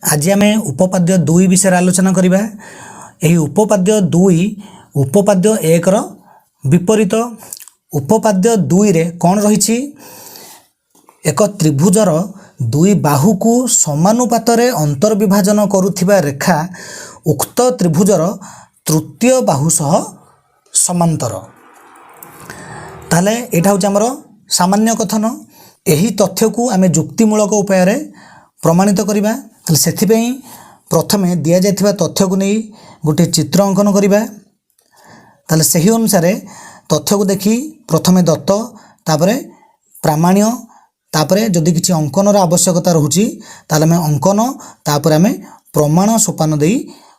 आज आम उपपाद्य 2 विषय आलोचना करवा। यही उपपाद्य 2 उपपाद्य 1 रो विपरीत। उपपाद्य 2 रे कौन रही? एक त्रिभुजर दुई बाहु को समानुपातर अंतर्विभाजन करुथिबा रेखा उक्त त्रिभुजर तृतीय बाहु सह समांतर। ताले एटा होची हमर सामान्य कथन। यही तथ्य को आम जुक्तिमूलक उपाय रे प्रमाणित करवा। से प्रथमे दि जाइथिबा तथ्य को नहीं गोटे चित्र अंकन करवा। ताले सही अनुसार तथ्य को देखी प्रथमे दत्त तापरे प्रामाण्य तापरे जदि किसी अंकन आवश्यकता रोची ताले में अंकन तापरे आम प्रमाण सोपान दे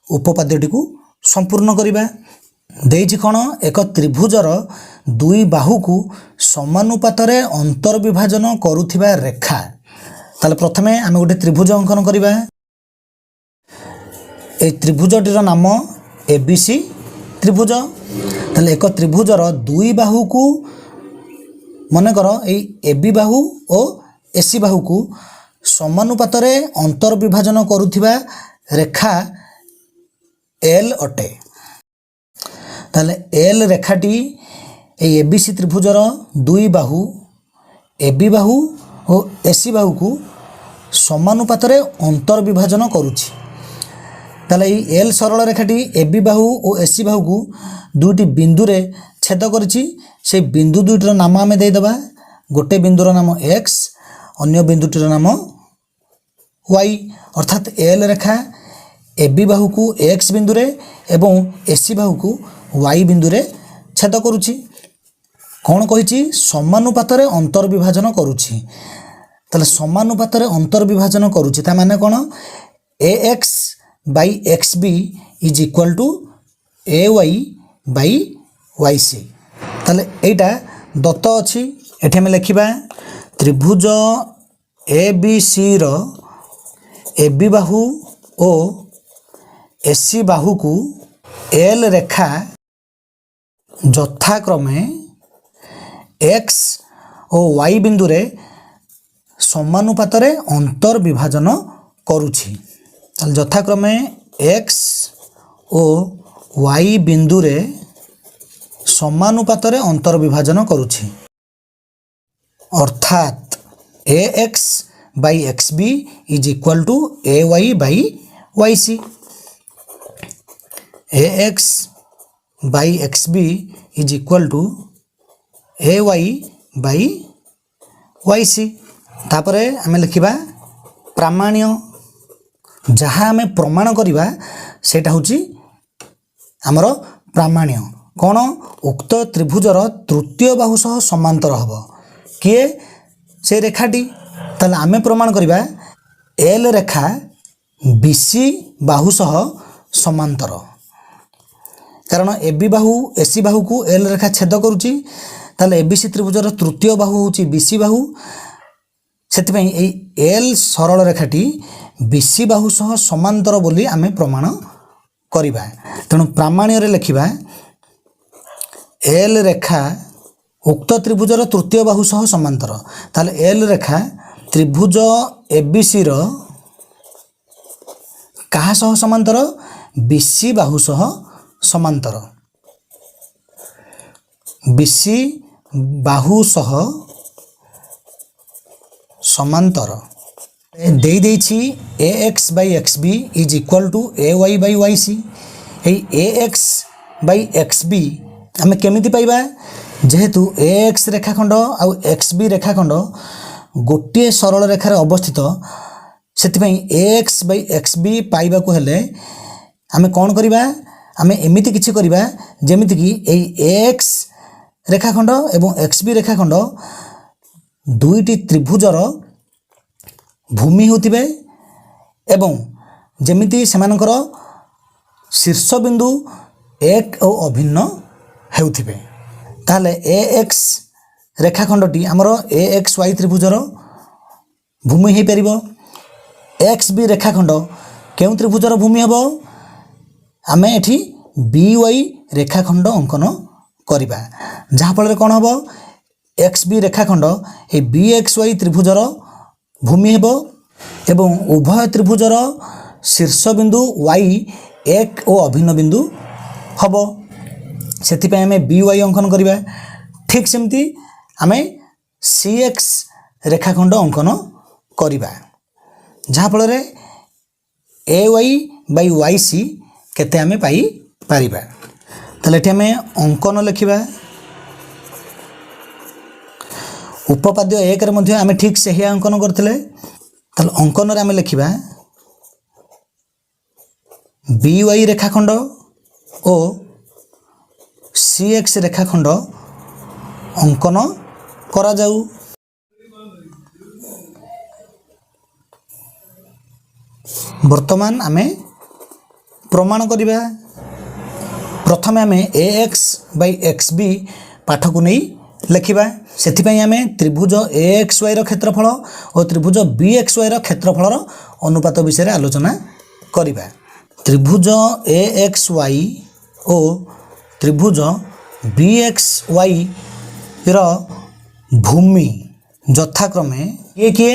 उपपाद्यटी को संपूर्ण करवा। देइछि कौन? एक त्रिभुजर दुई बाहु को समानुपातर अंतर्विभाजन करुथिबा रेखा। ताले प्रथमे आम गोटे त्रिभुज अंकन करवा। ए त्रिभुजटीर नाम एबीसी त्रिभुज। ताले एक त्रिभुजर दुई बाहु को मनकर एबी बाहु और एसी बाहु को समानुपातर अंतर्विभाजन करुथिबा रेखा एल अटे। ताले एल रेखाटी एबीसी त्रिभुजर दुई बाहु एबी बाहु और एसी बाहु को समानुपातर अंतर्विभाजन करुछि। ताले एल सरल रेखाटी एबी बाहु और एसी बाहु को दुईटी बिंदु रे छेद करिछि। से बिंदु दुईटर नाम आम देदेबा। गोटे बिंदुर नाम एक्स, अन्य बिंदुटीर नाम वाई। अर्थात एल रेखा एबी बाहु को एक्स बिंदु रे एवं एसी बाहु को वाई बिंदु रे छेद करुछि। कौन कहिछि? समानुपातर अंतर्विभाजन करुछि। ताले समानुपातर अंतर्विभाजन करुछि ता माने कौन? A X by X B is equal to A Y by Y C. ताले एटा दत्त अछि। एठी में लिखिबा त्रिभुज A B C row AB Bahu O AC बाहु को एल रेखा यथाक्रमे एक्स और वाई बिंदु रे समानुपातर अंतर्विभाजन करुछि। यथाक्रमे एक्स और वाई बिंदु रे समानुपातर अंतर्विभाजन करुछि। अर्थात A X by X B is equal to A Y by Y C. A X by X B is equal to A Y by Y C. तापरे आम लिखिबा प्रामाण्य। जहाँ आम प्रमाण करिबा सेटा होची आमर प्रामाण्य। कौन? उक्त त्रिभुजर तृतीय बाहु सह समांतर हब किए से रेखाटी। ताले आम प्रमाण करिबा एल रेखा बीसी बाहु सह समांतर। कारण एबी बाहु एसी बाहु को एल रेखा छेद करुची। ताले एबीसी त्रिभुजर तृतीय बाहु होची बीसी बाहु। सेतिपई एई एल सरल रेखाटी बीसी बाहु सह समांतर बोली आमे प्रमाण करिबा। तेणु प्रामाण्य रे लिखिबा एल रेखा उक्त त्रिभुजर तृतीय बाहु सह समांतर। ताले एल रेखा त्रिभुज एबीसी रो कहा सह समांतर? बीसी बाहु सह समांतर। बीसी बाहु सह समांतर दे देछि A X by X B is equal to A Y by Y C. A X by X B आम केमिति पाइबा? जेहेतु ए एक्स रेखाखंड आउ एक्स बी रेखाखंड गोटे सरल रेखार अवस्थित सेतिपई ए एक्स बाई एक्स बी पाइबा को हेले आम कौन करिबा? आम एमिति किछि करिबा जेमिति कि ए एक्स रेखाखंड एवं एक्स बी रेखाखंड दुईटी त्रिभुजर भूमि होतिबे एवं जेमिति सेमानकर शीर्ष बिंदु एक और अभिन्न हेउथिबे। ताले ए एक्स रेखाखंडटी आमर ए एक्स वाई त्रिभुजर भूमि हो पारिबो। एक्स बी रेखाखंड केउ त्रिभुजर भूमि हेबो? आमे एठी बी वाई रेखाखंड अंकन करिबा। जहाँ फल कौन हम एक्स बी रेखाखंड ए बी एक्स वाई त्रिभुजर भूमि हेबो। एवं उभय त्रिभुजर शीर्षबिंदु y एक और अभिन्न बिंदु हम से आम बी वाई अंकन करवा ठीक सेमती आम सी एक्स रेखाखंड अंकन करवा जहाँफल ए वाई बाई वाई सी केते आम पाई पारिबा। ताले आम अंकन लिखा उपपाद्य एक आम ठीक से ही अंकन करते अंकन आम लिखा बी वाई रेखाखंड और सी एक्स रेखाखंड अंकन करा जाऊ। वर्तमान आमे प्रमाण करिबा प्रथमे आमे ए एक्स बाई एक्स बी पाठ को नहीं लिखा से आम त्रिभुज ए एक्स वाई क्षेत्रफल और त्रिभुज बी एक्स वाई क्षेत्रफल अनुपात विषय आलोचना करिबा। त्रिभुज ए एक्स वाई और त्रिभुज बी एक्स वाई र भूमि यथाक्रमे किए किए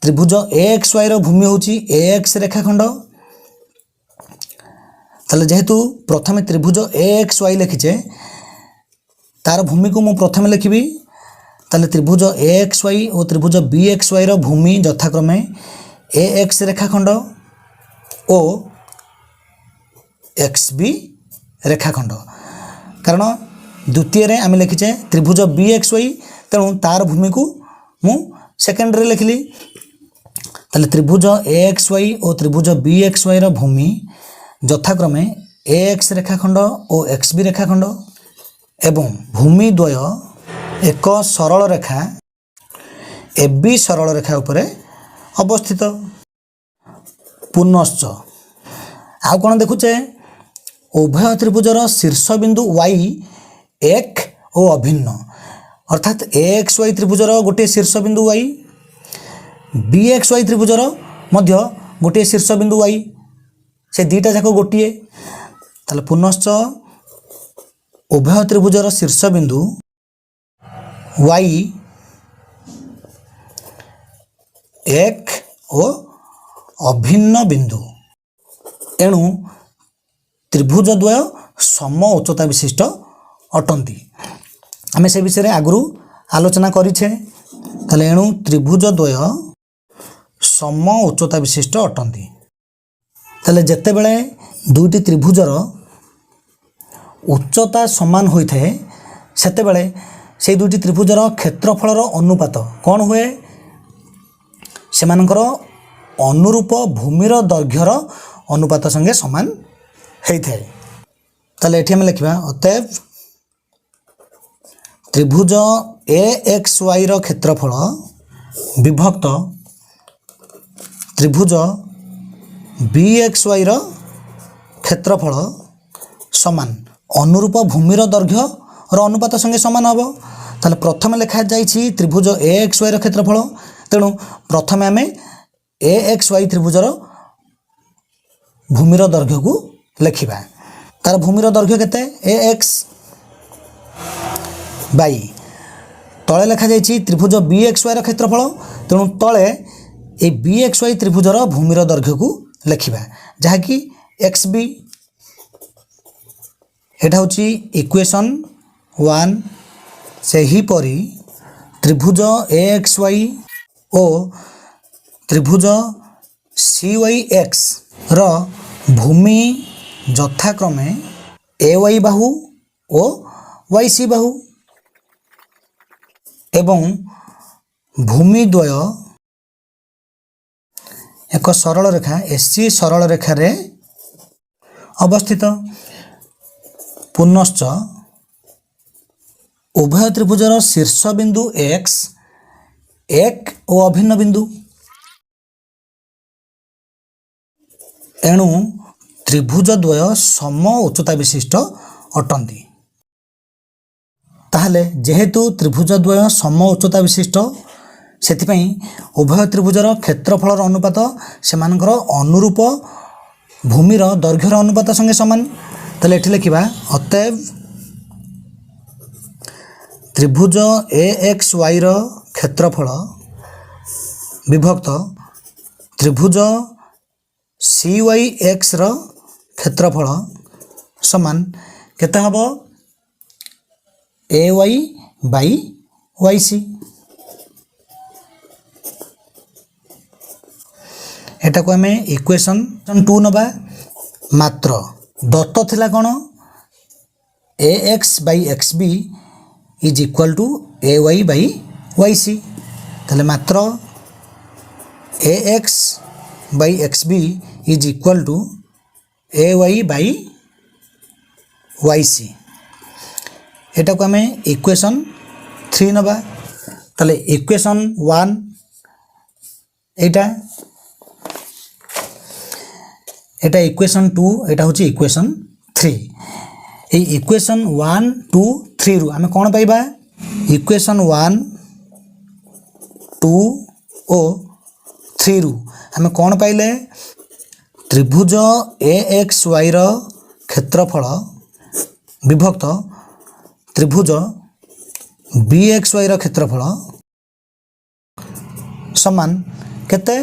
त्रिभुज ए एक्स वाई भूमि होची ए एक्स रेखाखंड ताले जेहेतु प्रथमे त्रिभुज ए एक्स वाई लिखिचे तार भूमि को मु प्रथमे लिखिबी ताले त्रिभुज ए एक्स वाई और त्रिभुज बी एक्स वाई भूमि यथाक्रमे ए एक्स रेखाखंड और एक्स बी रेखाखंड कारण द्वितीय आम लिखिचे त्रिभुज बी एक्स वाई तेणु तार भूमि को मु सेकेंड रे लिखिली ताले त्रिभुज ए एक्स वाई और त्रिभुज बी एक्स वाई भूमि यथाक्रमे ए एक्स रेखाखंड और एक्स बी रेखाखंड एवं भूमि द्वय एक सरल रेखा ए बी सरल रेखा उपरे अवस्थित। पुनश्च आउ कौन देखुचे उभय त्रिभुजर शीर्षबिंदु वाई एक और अभिन्न अर्थात ए एक्स वाई त्रिभुजर गोटे शीर्षबिंदु वाई बी एक्स वाई त्रिभुजर मध्य गोटे शीर्षबिंदु वाई से दीटा जाक गोटे ताले पुनश्च उभय त्रिभुजर शीर्षबिंदु वाई एक और अभिन्न बिंदु एणु त्रिभुज द्वय सम उच्चता विशिष्ट अटंती। आम से विषय में आगु आलोचना करिछे ताले एणु त्रिभुज द्वय सम उच्चता विशिष्ट अटंती। ताले जेते बेले दुईटी त्रिभुजर उच्चता समान होता है सेते बेले से दुईटी त्रिभुजर क्षेत्रफलर अनुपात कौन हुए सेमानकर अनुरूप भूमिर दैर्घ्यर अनुपात संगे समान होता है। ताले एठी हम लिखा अतएव त्रिभुज ए एक्स वाई क्षेत्रफल विभक्त त्रिभुज बी एक्स वाई क्षेत्रफल समान अनुरूप भूमिर दैर्घ्य अनुपात संगे समान हम। ताले प्रथम लिखा जाइछि त्रिभुज ए एक्स वाई क्षेत्रफल तेणु प्रथमे आम ए एक्स वाई त्रिभुजर भूमिर दैर्घ्य को लिखा तार भूमिर दैर्घ्य केते ए एक्स बाई तले लिखा जाइछि त्रिभुज बी एक्स वाई क्षेत्रफल तेणु तले ए बी एक्स वाई त्रिभुजर भूमिर दैर्घ्य को लिखा जहाँकि एक्स बी एटा होची इक्वेशन 1 से ही परी त्रिभुज ए एक्स वाई और त्रिभुज सी वाई एक्स रो भूमि यथाक्रमे ए वाई बाहु और वाई सी बाहु एवं भूमि द्वय एक सरल रेखा एसी सरल रेखा रे अवस्थित। पुनश्च उभय त्रिभुजर शीर्ष बिंदु एक्स एक और अभिन्न बिंदु एणु त्रिभुज द्वय सम उच्चता विशिष्ट अटंती। ताहले जेहेतु त्रिभुज द्वय सम उच्चता विशिष्ट सेथिपई उभय त्रिभुजर क्षेत्रफलर अनुपात सेमानकर अनुरूप भूमिर दैर्घ्यर अनुपात संगे समान। ताले एठी लिखिबा अतएव त्रिभुज ए एक्स वाई क्षेत्रफल विभक्त त्रिभुज CYX ର क्षेत्रफल समान केते हबो AY बाई YC। एटा को हमें इक्वेशन 2 नबा मात्र दत्त थिला कोन AX by XB is equal to AY by YC। तले मात्र AX by XB is equal to AY by YC। एटा को हमें इक्वेशन 3 नबा तले इक्वेशन 1 एटा एटा इक्वेशन 2 एटा होची इक्वेशन 3। ए इक्वेशन 1 2 3 रु हमें कोन पाइबा इक्वेशन 1 2 ओ 3 रु हमें कोन पाइले त्रिभुज AXY रो क्षेत्रफल विभक्त त्रिभुज BXY रो क्षेत्रफल समान केते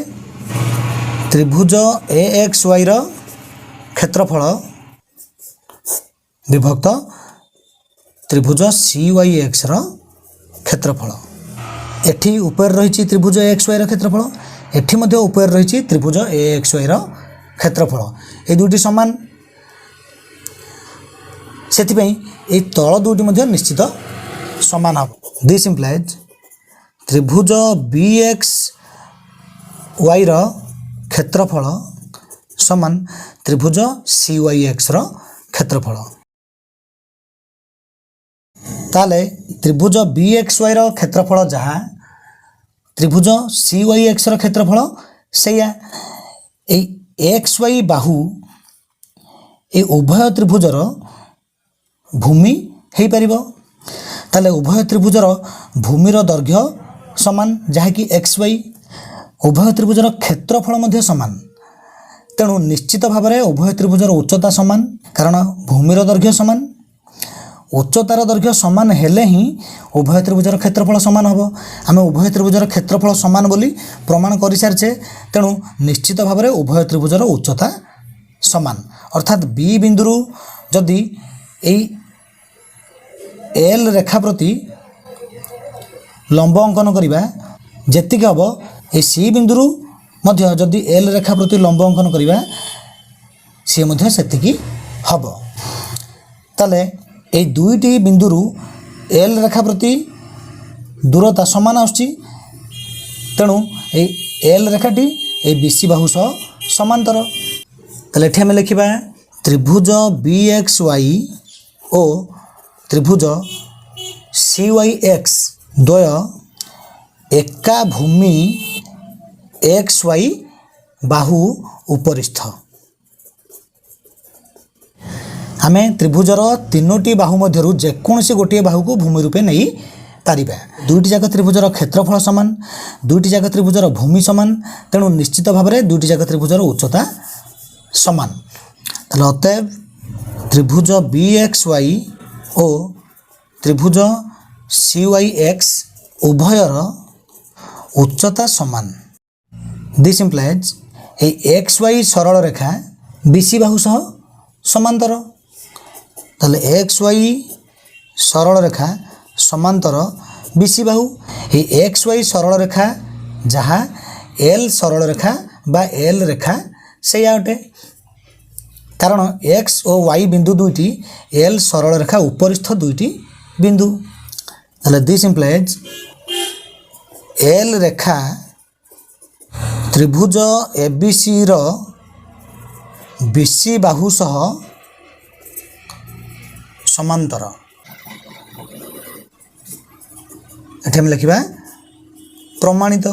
त्रिभुज AXY रो क्षेत्रफल विभक्त त्रिभुज CYX रो क्षेत्रफल। एठी ऊपर रही त्रिभुज AXY रो क्षेत्रफल एठी मध्ये ऊपर रही त्रिभुज AXY रो क्षेत्रफल ए दुटी समान सेति पई ए तळ दुटी मध्ये निश्चित समान हो। दिस इंप्लाइज त्रिभुज BXY रो क्षेत्रफल समान त्रिभुज CYX रो क्षेत्रफल। ताले त्रिभुज BXY रो क्षेत्रफल जहा त्रिभुज CYX रो क्षेत्रफल सेया ए XY बाहु ए उभय त्रिभुजर भूमि हे परिबो। ताले उभय त्रिभुजर भूमिर दैर्घ्य समान जहा कि XY उभय त्रिभुजर क्षेत्रफल मध्य समान तेणु निश्चित भाव में उभय त्रिभुजर उच्चता समान कारण भूमिर दैर्घ्य समान उच्चतार दैर्घ्य समान हेले ही उभय त्रिभुजर क्षेत्रफल समान होबो। आमे उभय त्रिभुजर क्षेत्रफल समान बोली प्रमाण करि सारछे तेणु निश्चित भाव में उभय त्रिभुजर उच्चता समान अर्थात B बिंदु जदि एई L रेखा प्रति लंब अंकन करिबा जेतिक हबो ए C बिंदु मध्य जदि L रेखा प्रति लंब अंकन करिबा से मध्य सेतिकी हबो। ताले ए दुईटी बिंदु L रेखा प्रति दूरता समान आछि तेणु ए L रेखाटी ए BC बाहु सह समांतर। ताले एठी हम लिखिबा त्रिभुज BXY ओ त्रिभुज CYX द्वय एका भूमि XY बाहु उपरिस्थ। आमे त्रिभुजर तीनोटी बाहु मध्यरु जेकोसी गोटे बाहु को भूमि रूपे नहीं पारिबा। दुईटी जाक त्रिभुजर क्षेत्रफल समान दुईटी जाक त्रिभुजर भूमि समान तेणु निश्चित भाव में दुईटी जाक त्रिभुजर उच्चता समान। ताले अतएव त्रिभुज BXY ओ त्रिभुज CYX उभयर उच्चता समान। दिस इंप्लाइज ए XY सरल रेखा BC बाहु सह समांतर। ताले XY सरल रेखा समांतर BC बाहु ए XY सरल रेखा जहा L सरल रेखा बा L रेखा से आटे कारण X और Y बिंदु दुईटी L सरल रेखा उपरिस्थ दुईटी बिंदु। ताले दिस इंप्लाइज L रेखा त्रिभुज ABC रो BC बाहु सह समांतर। एठी हम लिखिबा प्रमाणित।